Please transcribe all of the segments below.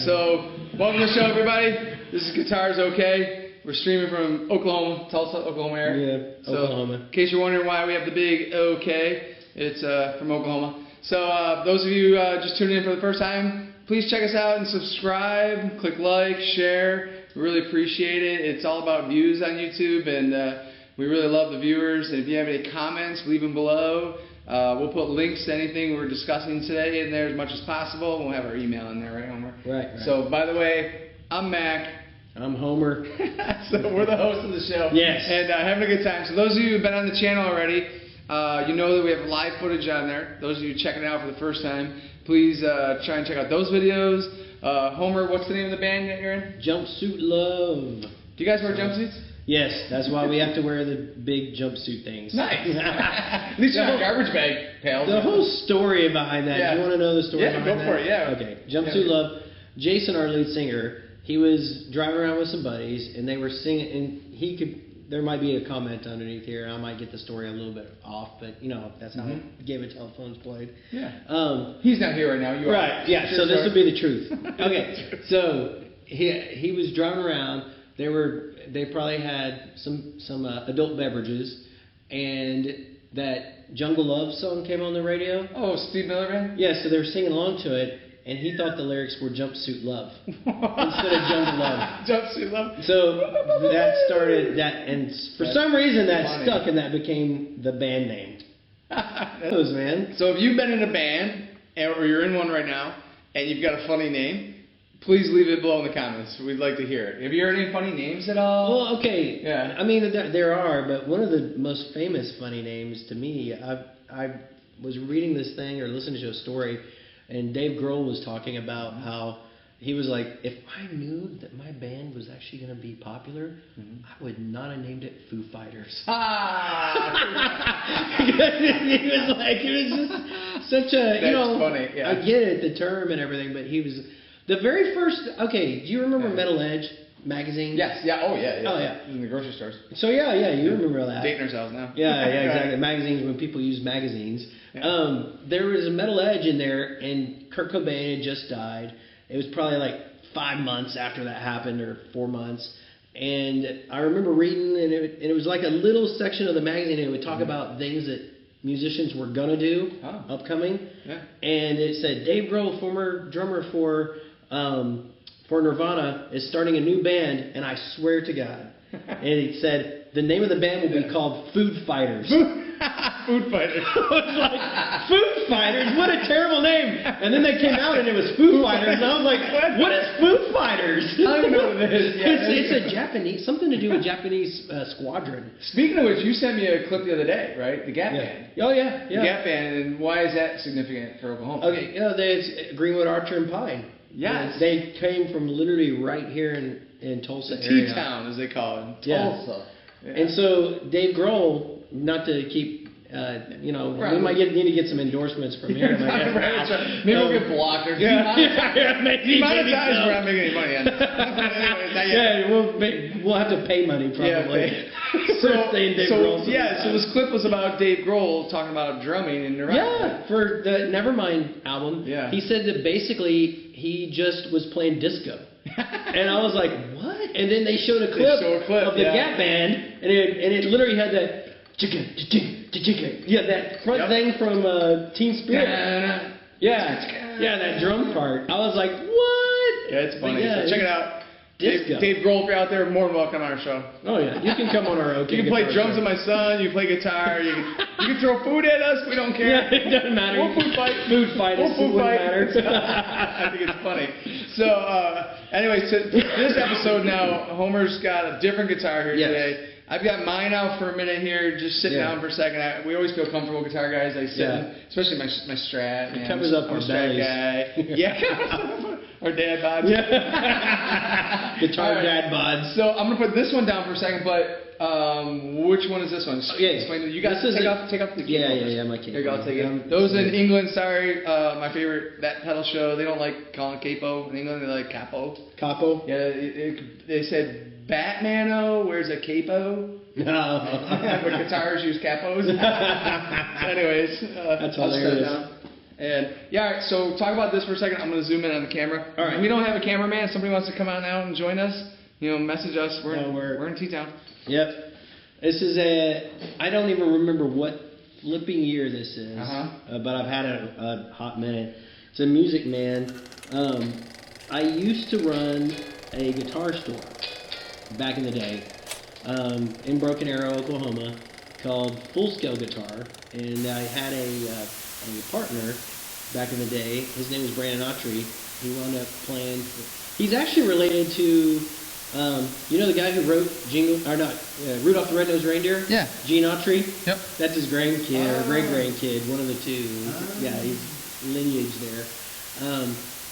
So, welcome to the show, everybody. This is GuitarsOk. We're streaming from Oklahoma, Tulsa, Oklahoma area. Yeah, so, Oklahoma. In case you're wondering why we have the big OK, it's from Oklahoma. So, those of you just tuning in for the first time, please check us out and subscribe. Click like, share. We really appreciate it. It's all about views on YouTube, and we really love the viewers. And if you have any comments, leave them below. We'll put links to anything we're discussing today in there as much as possible. We'll have our email in there, right, Homer? Right. So, by the way, I'm Mac. I'm Homer. So we're the hosts of the show. Yes. And having a good time. So those of you who've been on the channel already, you know that we have live footage on there. Those of you checking it out for the first time, please try and check out those videos. Homer, what's the name of the band that you're in? Jumpsuit Love. Do you guys wear jumpsuits? Yes, that's why we have to wear the big jumpsuit things. Nice. At least you're not garbage bag, pals. The whole story behind that. Yeah. Do you want to know the story behind that? Yeah, go for it, yeah. Okay, Jumpsuit Love. Jason, our lead singer, he was driving around with some buddies, and they were singing, and there might be a comment underneath here, and I might get the story a little bit off, but, you know, that's how Game of Telephone's played. Yeah. He's not here right now. You are. Right, yeah, so this would be the truth. Okay, so he was driving around. They probably had some adult beverages, and that Jungle Love song came on the radio. Oh, Steve Miller Band? Yeah, so they were singing along to it, and he thought the lyrics were Jumpsuit Love instead of Jungle Love. Jumpsuit Love. So that started that, and for some reason that stuck, and that became the band name. Those man. So if you've been in a band, or you're in one right now, and you've got a funny name, please leave it below in the comments. We'd like to hear it. Have you heard any funny names at all? Well, okay. Yeah. I mean, there are, but one of the most famous funny names to me, I was reading this thing or listening to a story, and Dave Grohl was talking about how he was like, if I knew that my band was actually going to be popular, I would not have named it Foo Fighters. He was like, it was just such a, That's funny. Yeah. I get it, the term and everything, but he was... The very first, okay, do you remember Metal Edge magazine? Yes, yeah, oh yeah. Oh yeah. In the grocery stores. So yeah, you remember that. Dating ourselves now. Yeah, exactly. Magazines, when people use magazines. Yeah. There was a Metal Edge in there, and Kurt Cobain had just died. It was probably like 5 months after that happened, or 4 months. And I remember reading, and it was like a little section of the magazine, and it would talk about things that musicians were gonna do upcoming. Yeah. And it said Dave Grohl, former drummer for Nirvana, is starting a new band, and I swear to God. And it said the name of the band will be called Food Fighters. Food Fighters. I was like, Food Fighters? What a terrible name. And then they came out and it was Foo Fighters, and I was like, what is Food Fighters? I don't even know what it is. Yeah, it's a Japanese, something to do with Japanese squadron. Speaking of which, you sent me a clip the other day, right? The Gap Band. Oh, yeah. The Gap Band, and why is that significant for Oklahoma? Okay, there's Greenwood, Archer, and Pine. Yes. They came from literally right here in Tulsa area. T-Town, as they call it. Tulsa. Yeah. And so Dave Grohl, not to keep, we might need to get some endorsements from here. Maybe we'll get blocked. Or maybe monetized. We're not making any money on it. We'll have to pay money probably. So this clip was about Dave Grohl talking about drumming in Nirvana. Yeah, for the Nevermind album. Yeah. He said that basically he just was playing disco. And I was like, what? And then they showed a clip of the Gap Band, and it literally had that that front thing from Teen Spirit. That drum part. I was like, what? Yeah, it's funny. So check it out. Dave Grohl, if you're out there, more than welcome on our show. Oh yeah, you can come on our OK. You can play drums with my son. You can play guitar. You can throw food at us. We don't care. Yeah, it doesn't matter. We'll food fight. Food fight. It wouldn't matter. I think it's funny. So anyway, so this episode now, Homer's got a different guitar here today. I've got mine out for a minute here. Just sit down for a second. We always feel comfortable guitar guys. I sit, especially my Strat. It covers up our bellies. Our dad bods. Guitar dad bods. So I'm gonna put this one down for a second, but which one is this one? Explain to you guys. Take off the keyboard. Yeah, my keyboard. Here you go, I'll take it. Those in England, sorry, my favorite that pedal show. They don't like calling it capo in England. They like capo. Capo. Yeah, they said Batmano wears a capo. No. But guitars use capos. Anyways, that's hilarious. And yeah, all right, so talk about this for a second. I'm going to zoom in on the camera. All right. We don't have a cameraman. If somebody wants to come out now and join us, message us. We're in T-Town. Yep. This is I don't even remember what flipping year this is, but I've had a hot minute. It's a Music Man. I used to run a guitar store back in the day in Broken Arrow, Oklahoma, called Full Scale Guitar, and I had a partner back in the day. His name was Brandon Autry. He wound up playing. He's actually related to the guy who wrote Rudolph the Red-Nosed Reindeer? Yeah. Gene Autry? Yep. That's his grandkid or great-grandkid, one of the two. Yeah, he's lineage there.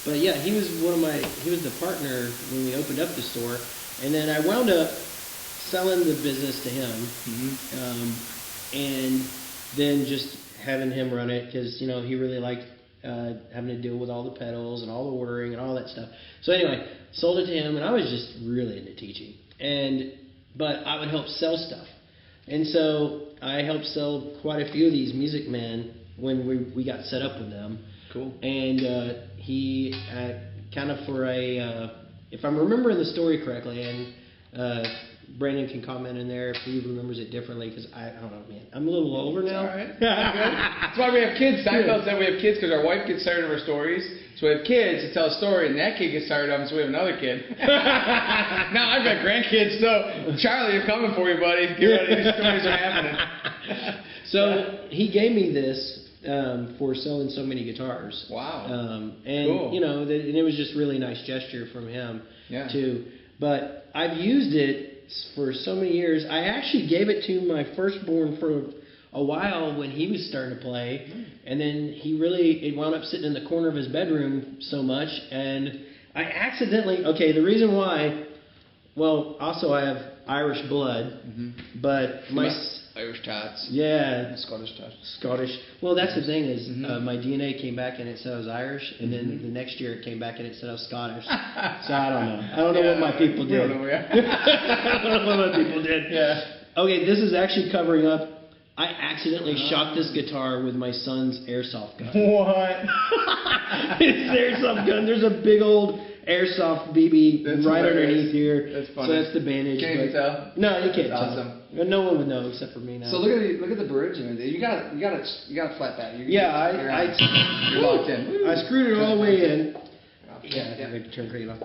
But yeah, he was the partner when we opened up the store. And then I wound up selling the business to him. And then just having him run it because, he really liked having to deal with all the pedals and all the ordering and all that stuff. So anyway, sold it to him, and I was just really into teaching. But I would help sell stuff. And so I helped sell quite a few of these Music Men when we got set up with them. Cool. And he kind of for if I'm remembering the story correctly, and Brandon can comment in there if he remembers it differently, because I don't know, man. I'm a little older now. All right. That's why we have kids. Seinfeld said we have kids because our wife gets tired of our stories. So we have kids to tell a story, and that kid gets tired of them, so we have another kid. Now I've got grandkids, so Charlie, I'm coming for you, buddy. Get ready, these stories are happening. So he gave me this for selling so many guitars. Wow. And cool. and it was just really nice gesture from him too. But I've used it for so many years. I actually gave it to my firstborn for a while when he was starting to play, and then it wound up sitting in the corner of his bedroom so much, and I accidentally, the reason why, well, also I have Irish blood, but Irish tots. Yeah. Scottish tots. Scottish. Well, that's the thing is my DNA came back and it said I was Irish, and then the next year it came back and it said I was Scottish. So I don't know. I don't know what my people did. I don't know what my people did. Yeah. Okay, this is actually covering up. I accidentally shot this guitar with my son's airsoft gun. What? It's airsoft gun. There's a big old airsoft BB right underneath here. That's funny. So that's the bandage. Can't even tell. No, you can't That's tell. awesome. No one would know except for me now. So look at the bridge. You got to flat that. You're locked in. I screwed it all the way in. Yeah, I had to turn crank off.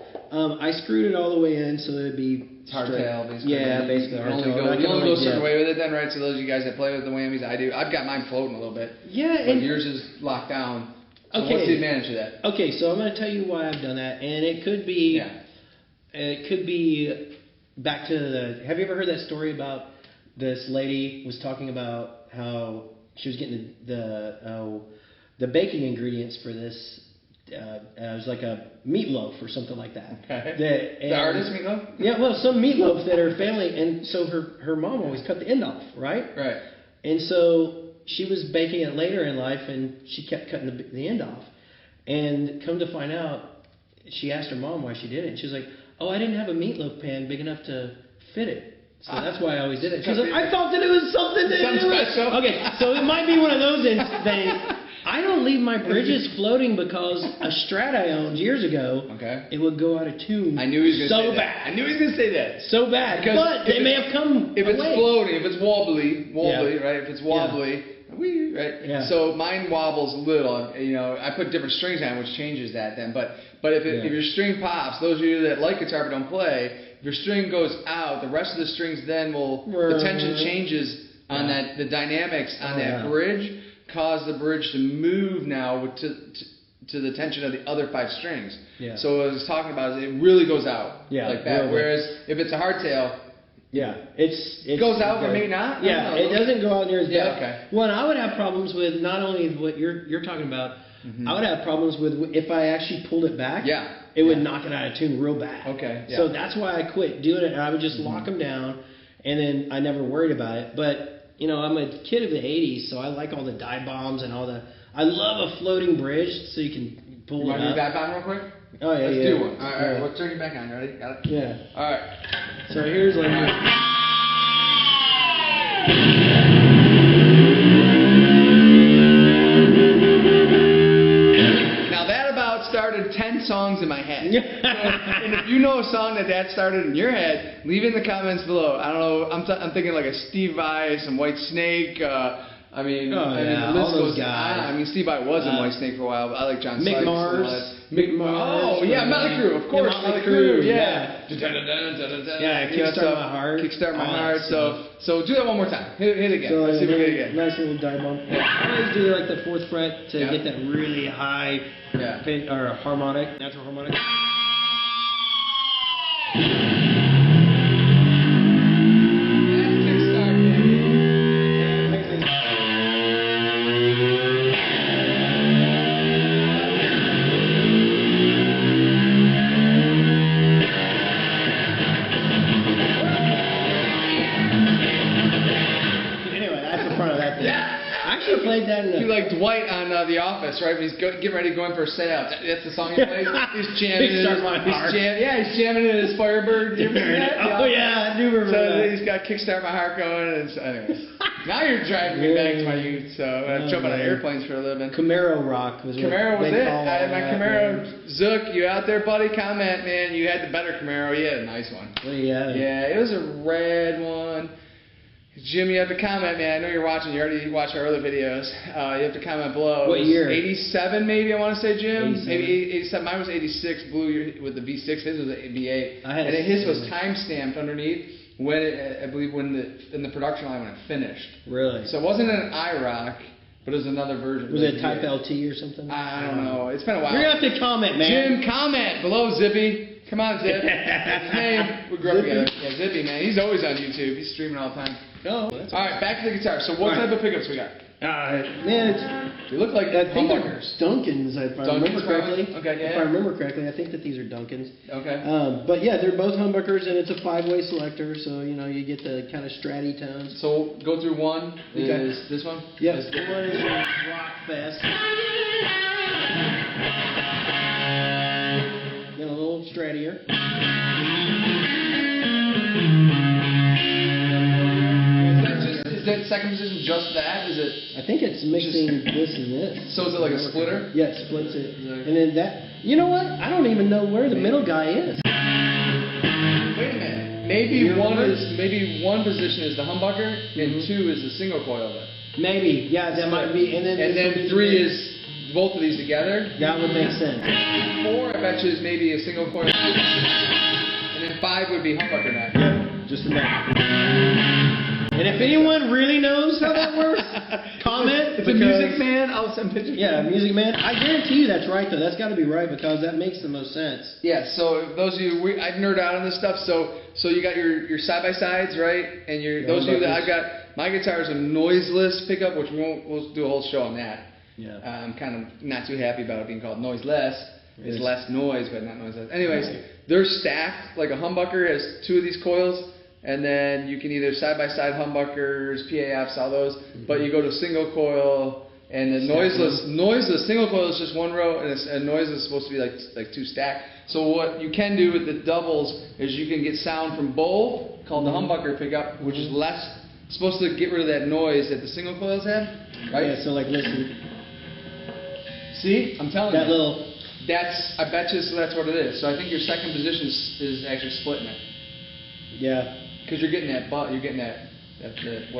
I screwed it all the way in so it'd be hardtail, basically. Yeah, basically hardtail. You only go a certain way with it then, right? So those of you guys that play with the whammies, I do. I've got mine floating a little bit. Yeah, but yours is locked down. So what's the advantage of that? Okay, so I'm going to tell you why I've done that, and it could be, back to the. Have you ever heard that story about this lady was talking about how she was getting the baking ingredients for this? It was like a meatloaf or something like that. Okay. The artist meatloaf? Yeah, well, some meatloaf that her family, and so her mom always cut the end off, right? Right. And so she was baking it later in life, and she kept cutting the end off. And come to find out, she asked her mom why she did it. And she was like, "Oh, I didn't have a meatloaf pan big enough to fit it. So that's why I always did it." She was like, "I thought that it was something special." Okay, so it might be one of those things. I don't leave my bridges floating because a Strat I owned years ago, it would go out of tune. I knew he was going to say bad. that. I knew he was going to say that. So bad. Because but they may have come If it's floating, if it's wobbly, right? If it's wobbly, right? Yeah. So mine wobbles a little. I put different strings on it, which changes that then. But if your string pops, those of you that like guitar but don't play, if your string goes out, the rest of the strings then the tension changes on that, the dynamics on that bridge cause the bridge to move now to the tension of the other 5 strings. Yeah. So what I was talking about is it really goes out like that. Really. Whereas if it's a hardtail, it goes out but maybe not. Yeah, it doesn't go out near as bad. Yeah, okay. Well, I would have problems with not only what you're talking about. I would have problems with if I actually pulled it back. Yeah. It would knock it out of tune real bad. Okay. Yeah. So that's why I quit doing it. And I would just lock them down, and then I never worried about it. But I'm a kid of the 80s, so I like all the dive bombs and all the. I love a floating bridge, so you can pull it up. You want to do dive bomb real quick? Oh yeah, Let's do one. All right. We'll turn you back on. Ready? Got it? Yeah. All right. So here's like. songs in my head. And if you know a song that started in your head, leave it in the comments below. I don't know. I'm thinking like a Steve Vai, some White Snake. I mean, the list goes on. I mean, Steve Vai was in White Snake for a while, but I like John Sykes. Mick Mars. Oh, yeah, Motley Crue, of course. Motley Crue, yeah. Yeah, Kickstart My Heart. Kickstart My Heart. So do that one more time. Hit it again. So Let's see if we get it again. Nice little dive bump. I always do like the 4th fret to get that really high or harmonic, natural harmonic. Played that in like Dwight on The Office, right? When he's getting ready to go in for a seance. That's the song he plays. He's jamming in he's jamming in his Firebird. Do you remember that? Oh yeah, I do remember that. He's got Kickstart My Heart going. And anyways, now you're driving me back to my youth. So I jump out of airplanes for a living. Camaro rock was Camaro was it. My Camaro. Zook, you out there, buddy? Comment, man. You had the better Camaro. You had a nice one. What do you have? Yeah, it was a red one. Jim, you have to comment, man. I know you're watching. You already watched our other videos. You have to comment below. What year? 87, maybe, I want to say, Jim. 87. Maybe 87. Mine was 86, blue with the V6. His was an V8. And his was time-stamped underneath when I believe in the production line when it finished. Really? So it wasn't an IROC, but it was another version. Was it Type LT or something? I don't know. It's been a while. You're going to have to comment, man. Jim, comment below, Zippy. Come on, Zip. His name. We grew up together. Yeah, Zippy, man. He's always on YouTube. He's streaming all the time. Oh, all right, back to the guitar. So what type of pickups we got? Man, they look like humbuckers. Duncans, if I remember correctly. Okay, yeah. If I remember correctly, I think that these are Duncans. Okay. But yeah, they're both humbuckers, and it's a 5-way selector, so you know you get the kind of stratty tones. So go through one. Is this one? Yes. This one is Rock Fest. Then a little strattier. Is that second position just that? Is it? I think it's mixing this and this. So is it like a splitter? Yeah, it splits it. And then that. You know what? I don't even know where the middle guy is. Wait a minute. Maybe one position is the humbucker and 2 is the single coil. Maybe. Yeah, that might be. And then 3 is both of these together. That would make sense. 4, I bet you, is maybe a single coil. And then 5 would be humbucker now. Yeah, just a minute. And if anyone really knows how that works, comment. It's a Music Man. I'll send pictures. Yeah, Music Man. I guarantee you that's right, though. That's got to be right because that makes the most sense. Yeah, so those of you, I nerd out on this stuff. So you got your side-by-sides, right? And those of you that I've got, my guitar is a noiseless pickup, which we'll do a whole show on that. Yeah. I'm kind of not too happy about it being called noiseless. It's less noise, but not noiseless. Anyways, they're stacked. Like a humbucker has 2 of these coils. And then you can either side-by-side humbuckers, PAFs, all those. But you go to single coil, and the noiseless single coil is just 1 row, and noiseless is supposed to be like 2 stacked. So what you can do with the doubles is you can get sound from both, called the humbucker pickup, which is supposed to get rid of that noise that the single coils have, right? Yeah. So like listen. See, I'm telling you. That little. I bet you that's what it is. So I think your second position is actually splitting it. Yeah. Because you're getting that what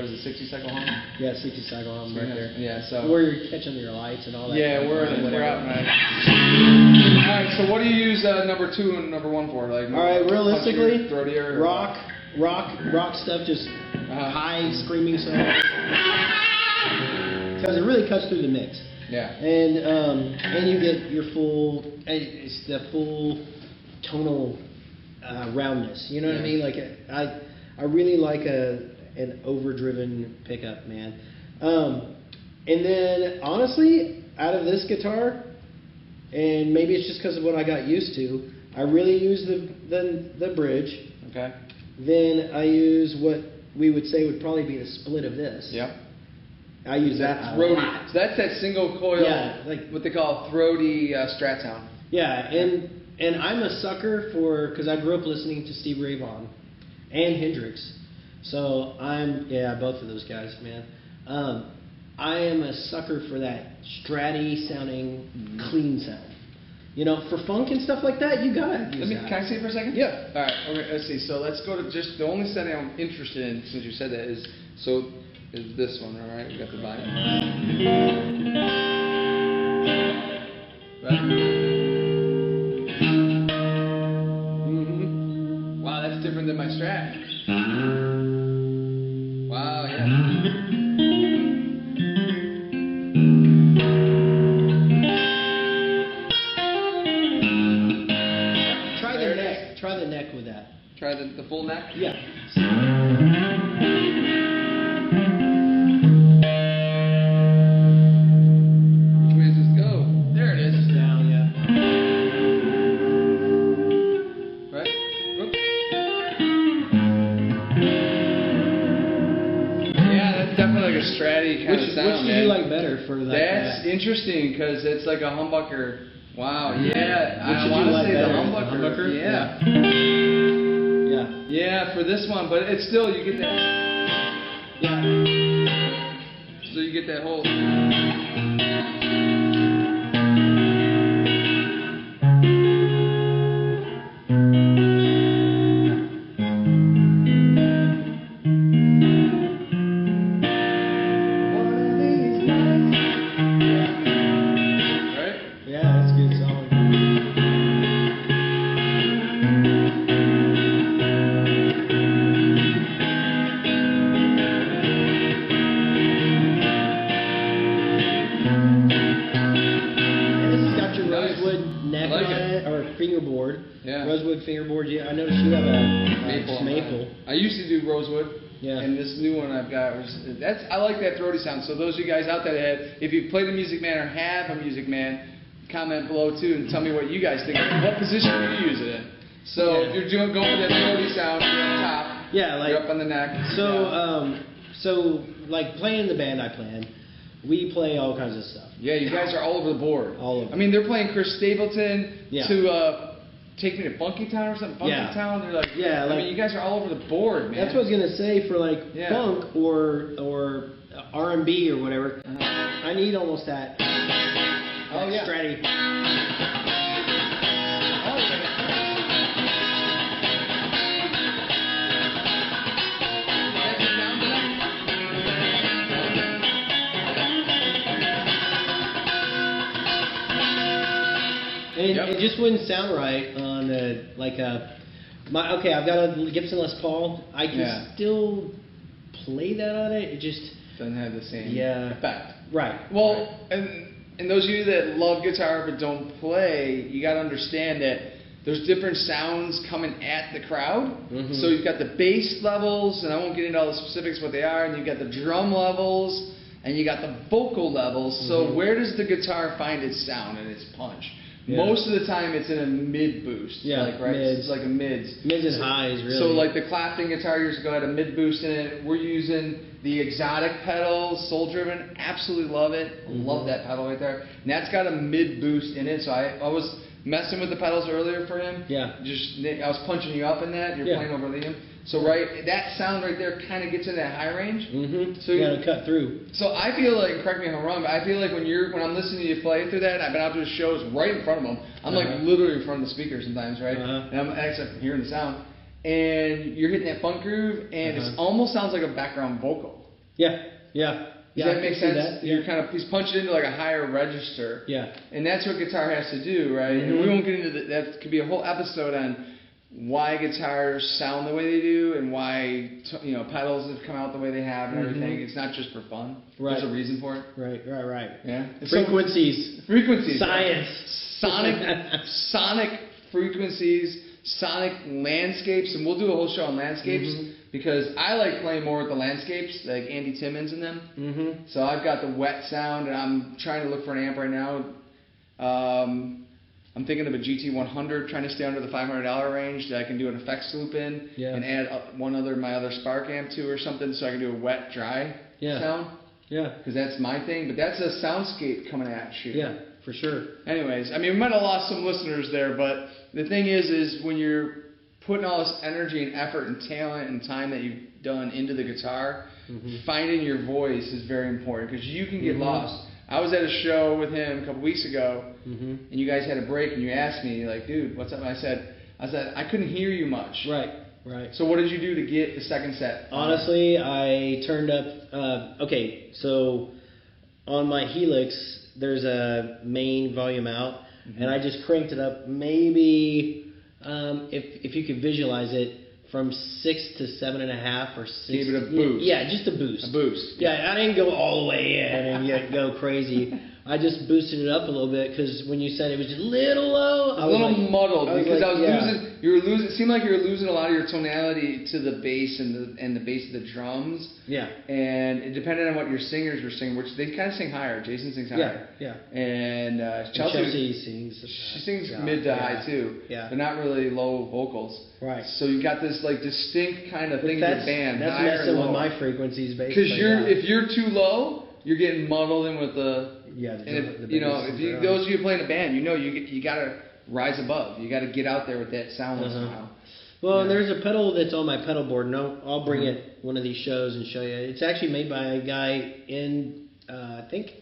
is it, 60 cycle hum? Yeah, 60 cycle hum right there. Yeah, so. Where you're catching your lights and all that. Yeah, we're out right. Alright, so what do you use number 2 and number 1 for? Like, alright, realistically, throatier, rock stuff, just high screaming songs. Because it really cuts through the mix. Yeah. And you get your it's the full tonal roundness. You know what I mean? Like I really like an overdriven pickup, man. And then honestly, out of this guitar, and maybe it's just because of what I got used to, I really use the bridge. Okay. Then I use what we would say would probably be the split of this. Yep. I use that throaty. So that's that single coil. Yeah, like what they call throaty strat sound. Yeah, and I'm a sucker because I grew up listening to Steve Ray Vaughan and Hendrix. So both of those guys, man. I am a sucker for that stratty sounding clean sound. You know, for funk and stuff like that, you gotta use that. Can I see it for a second? Yeah. All right. Okay. Let's see. So let's go to just the only setting I'm interested in since you said that is this one. All right. We got the volume. Right. Wow, that's different than my Strat. Wow. Yeah. Try the neck with that. Try the full neck? Yeah. Which way does this go? There it is. Just down, yeah. Right? Whoop. Yeah, that's definitely like a stratty kind of sound, Which do you like better for that? That's interesting because it's like a humbucker. Wow, yeah. I Which want to like say better? the humbucker. Yeah. Yeah, for this one, but it's still, you get that. Yeah. So you get that whole. Fingerboard. Yeah. Rosewood fingerboard. Yeah, I noticed you have a maple. I used to do rosewood. Yeah. And this new one I've got I like that throaty sound. So those of you guys out there that if you played a Music Man or have a Music Man, comment below too and tell me what you guys think. What position do you use it in? So if you're going with that throaty sound, you're on top. Yeah, like you're up on the neck. So so like playing in the band I play in, we play all kinds of stuff. Yeah, you guys are all over the board. All over. I mean, they're playing Chris Stapleton to Take Me to Funky Town or something. Funky Town. They're like, I mean, you guys are all over the board, man. That's what I was gonna say for like funk or R&B or whatever. I need almost that. Stratty. And it just wouldn't sound right on I've got a Gibson Les Paul. I can still play that on it. It just doesn't have the same effect. Right. Well, and those of you that love guitar but don't play, you got to understand that there's different sounds coming at the crowd. Mm-hmm. So you've got the bass levels, and I won't get into all the specifics what they are, and you've got the drum levels, and you got the vocal levels. Mm-hmm. So where does the guitar find its sound and its punch? Yeah. Most of the time, it's in a mid boost. Yeah, It's like a mids. Mids and highs, really. So like the Clapton guitar years ago had a mid boost in it. We're using the exotic pedal, Soul Driven. Absolutely love it. Mm-hmm. Love that pedal right there. And that's got a mid boost in it. So I was messing with the pedals earlier for him. Yeah. I was punching you up in that. You're playing over Liam. So that sound right there kind of gets in that high range. Mm-hmm. So you gotta cut through. So I feel like, correct me if I'm wrong, but I feel like when I'm listening to you play through that, and I've been out to the shows right in front of them. I'm like literally in front of the speaker sometimes, right? And I'm actually hearing the sound, and you're hitting that funk groove, and it almost sounds like a background vocal. Yeah. Does that make sense? That? You're he's punching into like a higher register. Yeah. And that's what guitar has to do, right? Mm-hmm. And we won't get into that. Could be a whole episode on why guitars sound the way they do and why pedals have come out the way they have and everything. It's not just for fun. Right. There's a reason for it. Right. Yeah. Frequencies. Science. Sonic frequencies, sonic landscapes, and we'll do a whole show on landscapes because I like playing more with the landscapes, like Andy Timmons and them. Mm-hmm. So I've got the wet sound, and I'm trying to look for an amp right now. I'm thinking of a GT100, trying to stay under the $500 range that I can do an effects loop in and add my other Spark amp to or something so I can do a wet, dry sound. Yeah. Because that's my thing. But that's a soundscape coming at you. Yeah, for sure. Anyways, I mean, we might have lost some listeners there, but the thing is when you're putting all this energy and effort and talent and time that you've done into the guitar, finding your voice is very important because you can get lost. I was at a show with him a couple weeks ago, Mm-hmm. and you guys had a break, and you asked me, like, dude, what's up? And I said, I couldn't hear you much. Right. Right. So what did you do to get the second set? Honestly, I turned up. Okay, so on my Helix, there's a main volume out, and I just cranked it up. Maybe if you could visualize it, from 6 to 7.5 or 6. Gave it a boost. Yeah, just a boost. A boost. Yeah, I didn't go all the way in and go crazy. I just boosted it up a little bit because when you said it was just a little low, a little muddled because I was losing. You were losing. It seemed like you were losing a lot of your tonality to the bass and the bass of the drums. Yeah. And it depended on what your singers were singing, which they kind of sing higher. Jason sings higher. Yeah. And Chelsea sings. She sings mid to high too. Yeah. They're not really low vocals. Right. So you got this like distinct kind of thing in the band. That's messing with my frequencies, basically. Because if you're too low, you're getting muddled in with the. Yeah. Those of you playing a band, you gotta rise above. You gotta get out there with that sound somehow. Well, and there's a pedal that's on my pedal board, and I'll bring it one of these shows and show you. It's actually made by a guy in I think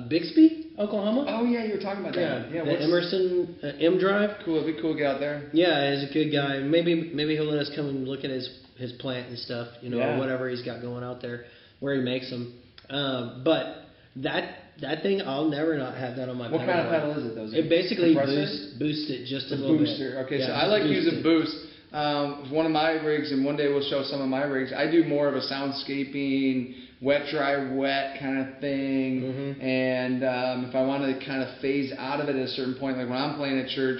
Bixby, Oklahoma. Oh yeah, you were talking about that. Yeah, the Emerson M Drive. Cool, it'd be cool to get out there. Yeah, he's a good guy. Maybe he'll let us come and look at his plant and stuff, or whatever he's got going out there, where he makes them. But that thing, I'll never not have that on my pedal. What kind of pedal is it, though? It basically boosts it just a little booster. bit. Okay, so I like using boost. One of my rigs, and one day we'll show some of my rigs, I do more of a soundscaping, wet, dry, wet kind of thing. Mm-hmm. And if I want to kind of phase out of it at a certain point, like when I'm playing at church,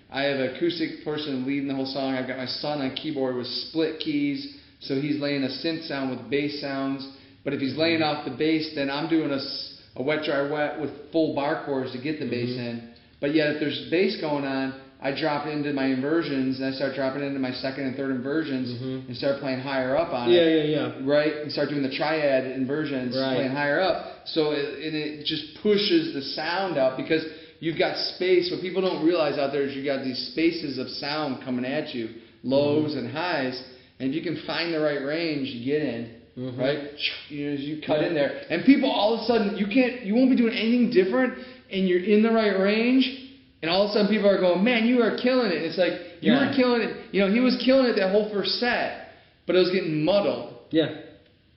I have an acoustic person leading the whole song. I've got my son on keyboard with split keys, so he's laying a synth sound with bass sounds. But if he's laying off the bass, then I'm doing a wet, dry, wet with full bar chords to get the bass in. But yet if there's bass going on, I drop into my inversions, and I start dropping into my second and third inversions and start playing higher up on it. Yeah. Right? And start doing the triad inversions, playing higher up. So it just pushes the sound out because you've got space. What people don't realize out there is you've got these spaces of sound coming at you, lows and highs. And if you can find the right range, you get in. Right? You cut in there. And people all of a sudden, you won't be doing anything different, and you're in the right range, and all of a sudden people are going, man, you are killing it. It's like, you were killing it. He was killing it that whole first set, but it was getting muddled. Yeah.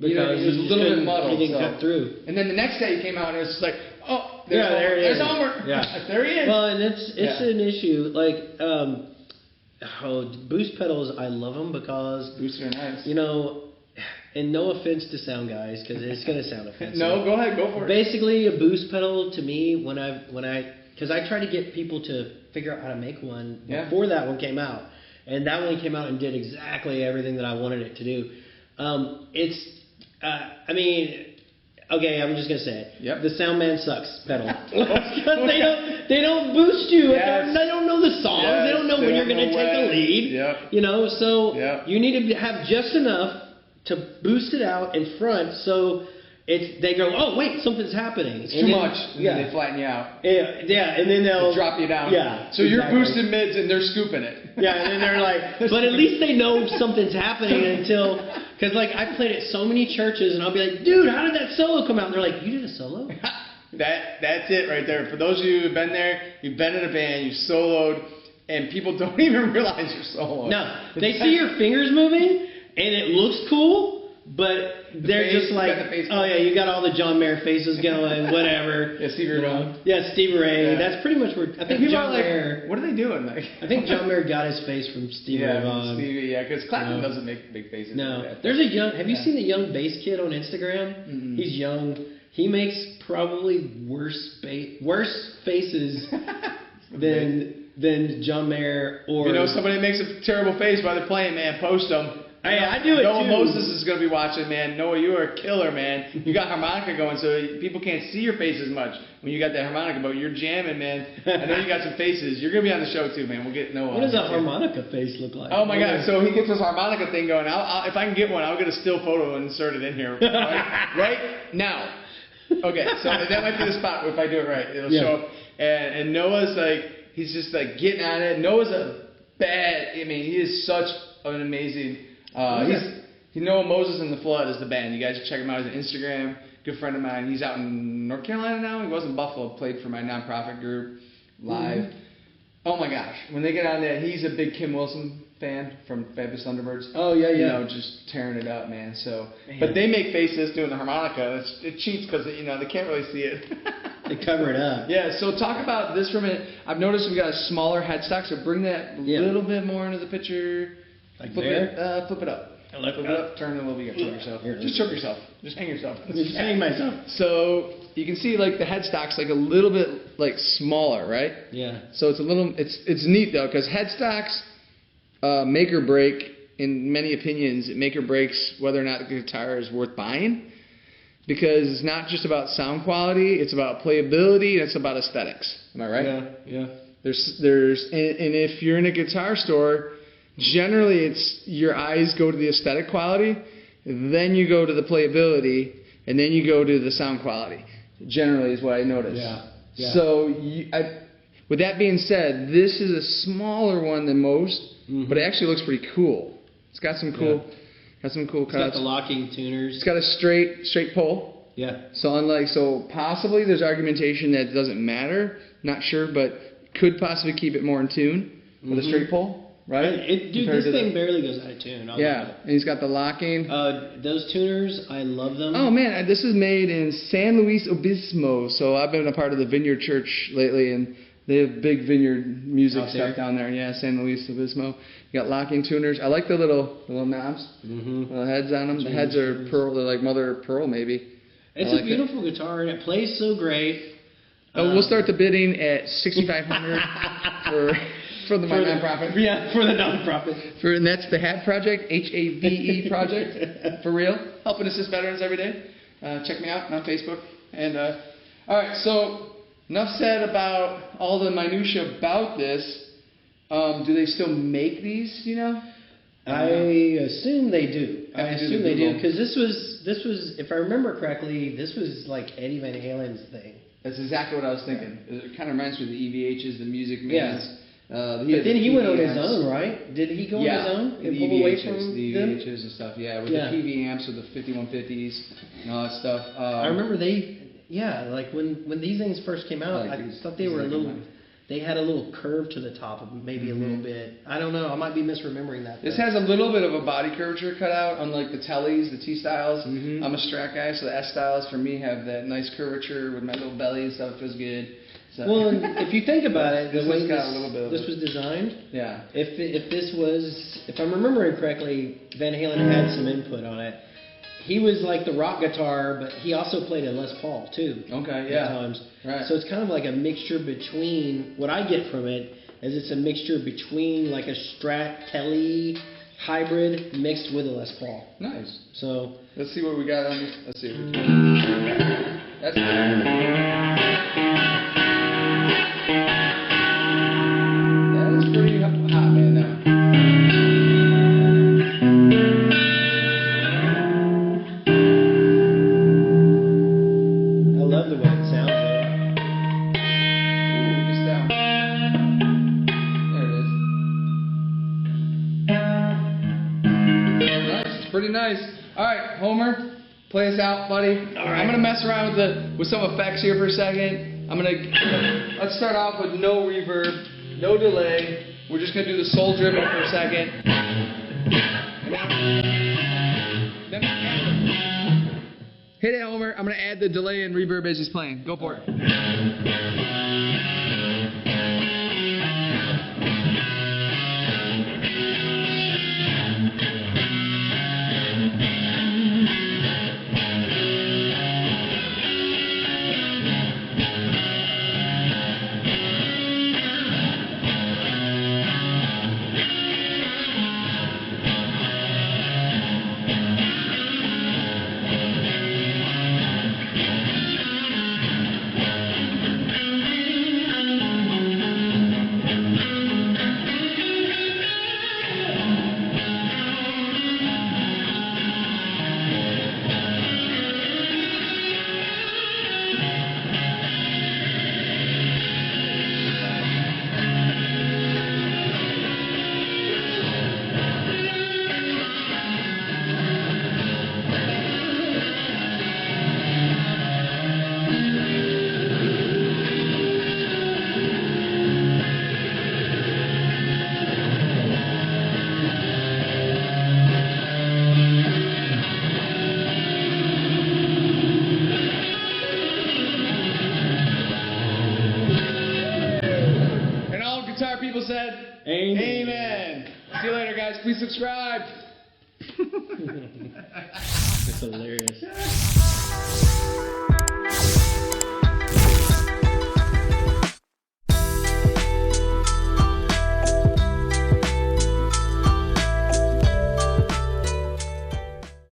Because it was a little bit muddled. He didn't cut through. And then the next day he came out, and it was just like, oh, there's Homer. Yeah. There he is. Well, and it's an issue. Like, boost pedals, I love them because... Boosts are nice. And no offense to sound guys, because it's going to sound offensive. No, go ahead, go for it. Basically, a boost pedal to me, because I try to get people to figure out how to make one before that one came out, and that one came out and did exactly everything that I wanted it to do. Okay, I'm just gonna say it. Yep. The Soundman Sucks pedal. Because they don't boost you. Yes. They don't know the songs. Yes. They don't know when you're gonna take a lead. Yep. So you need to have just enough to boost it out in front, so they go, oh wait, something's happening. It's too much, and then they flatten you out. Yeah, and then they'll drop you down. Yeah. So you're boosting mids, and they're scooping it. Yeah, and then they're like, but at least they know something's happening until, because like I played at so many churches, and I'll be like, dude, how did that solo come out? And they're like, you did a solo? That's it right there. For those of you who've been there, you've been in a band, you soloed, and people don't even realize you're soloing. No, they see your fingers moving. And it looks cool, but they're just like, oh yeah, you got all the John Mayer faces going, whatever. Stevie Ray. Yeah, Stevie Ray. That's pretty much where I think John Mayer. What are they doing? I think John Mayer got his face from Stevie Ray Vaughan. Because Clapton doesn't make big faces. No, like that. There's a young. Have you seen the young bass kid on Instagram? Mm-hmm. He's young. He makes probably worse faces than John Mayer or. Somebody makes a terrible face while they're playing, man. Post them. Hey, I do it Noah too. Moses is going to be watching, man. Noah, you are a killer, man. You got harmonica going, so people can't see your face as much when you got that harmonica, but you're jamming, man. I know you got some faces. You're going to be on the show, too, man. We'll get Noah. What does a harmonica face look like? Oh, my God. So he gets this harmonica thing going. If I can get one, I'll get a still photo and insert it in here. Right now. Okay, so that might be the spot if I do it right. It'll show up. And Noah's like, he's just like getting on it. Noah's he is such an amazing... Noah Moses and the Flood is the band. You guys check him out on Instagram. good friend of mine. He's out in North Carolina now. He was in Buffalo. Played for my nonprofit group live. Mm-hmm. Oh my gosh, when they get on that, he's a big Kim Wilson fan from Fabulous Thunderbirds. Oh yeah, yeah. You know, just tearing it up, man. So, but they make faces doing the harmonica. It cheats because they can't really see it. They cover it up. Yeah. So talk about this for a minute. I've noticed we got a smaller headstock, so bring that a little bit more into the picture. Like flip there. It, flip it up. Flip it up. Turn it a little bit. Choke yourself. Just choke yourself. Just hang yourself. Just hang myself. So you can see like the headstock's like a little bit like smaller, right? Yeah. So it's a little. It's neat though because headstocks make or break. In many opinions, it make or breaks whether or not the guitar is worth buying. Because it's not just about sound quality, it's about playability, and it's about aesthetics. Am I right? Yeah, yeah. And if you're in a guitar store, generally it's your eyes go to the aesthetic quality, then you go to the playability, and then you go to the sound quality. Generally is what I notice. Yeah. Yeah. So with that being said, this is a smaller one than most, but it actually looks pretty cool. It's got some cool. Yeah. Got some cool cuts. It's got the locking tuners. It's got a straight pole. Yeah. So possibly there's argumentation that it doesn't matter. Not sure, but could possibly keep it more in tune with a straight pole, right? Dude, this thing barely goes out of tune. Yeah, and he's got the locking. Those tuners, I love them. Oh man, this is made in San Luis Obispo. So I've been a part of the Vineyard Church lately, and they have big vineyard music stuff down there. Yeah, San Luis Obispo. You got locking tuners. I like the little knobs, little heads on them. The heads are pearl. They're like mother of pearl, maybe. It's a beautiful guitar, and it plays so great. We'll start the bidding at $6,500 for my nonprofit. Yeah, for the nonprofit. And that's the HAVE project, HAVE project, for real. Helping assist veterans every day. Check me out on Facebook. And all right, so enough said about all the minutia about this. Do they still make these? You know? I assume they do. I assume they do because this was, if I remember correctly, this was like Eddie Van Halen's thing. That's exactly what I was thinking. It kind of reminds me of the EVHs, the Music Mans. But then he went on his own, right? Did he go on his own and pull away from the EVHs and stuff? Yeah, with the PV amps with the 5150s and all that stuff. I remember like when these things first came out, I thought they were a little. They had a little curve to the top of maybe a little bit. I don't know. I might be misremembering that. This has a little bit of a body curvature cut out, unlike the Tellys, the T-Styles. I'm a Strat guy, so the S-Styles for me have that nice curvature with my little belly and stuff. It feels good. So. Well, if you think about it, the way this was designed, if I'm remembering correctly, Van Halen had some input on it. He was like the rock guitar, but he also played a Les Paul too. Okay, yeah. At times. Right. So it's kind of like a mixture between, what I get from it is it's a mixture between like a Strat Telly hybrid mixed with a Les Paul. Nice. So let's see what we got on this. Let's see if we can. That's pretty hot, man. Now. Pretty nice. All right, Homer, play us out, buddy. All right. I'm gonna mess around with some effects here for a second. Let's start off with no reverb, no delay. We're just gonna do the soul driven for a second. Hit it, Homer. I'm gonna add the delay and reverb as he's playing. Go for it. Amen. See you later, guys. Please subscribe. That's hilarious.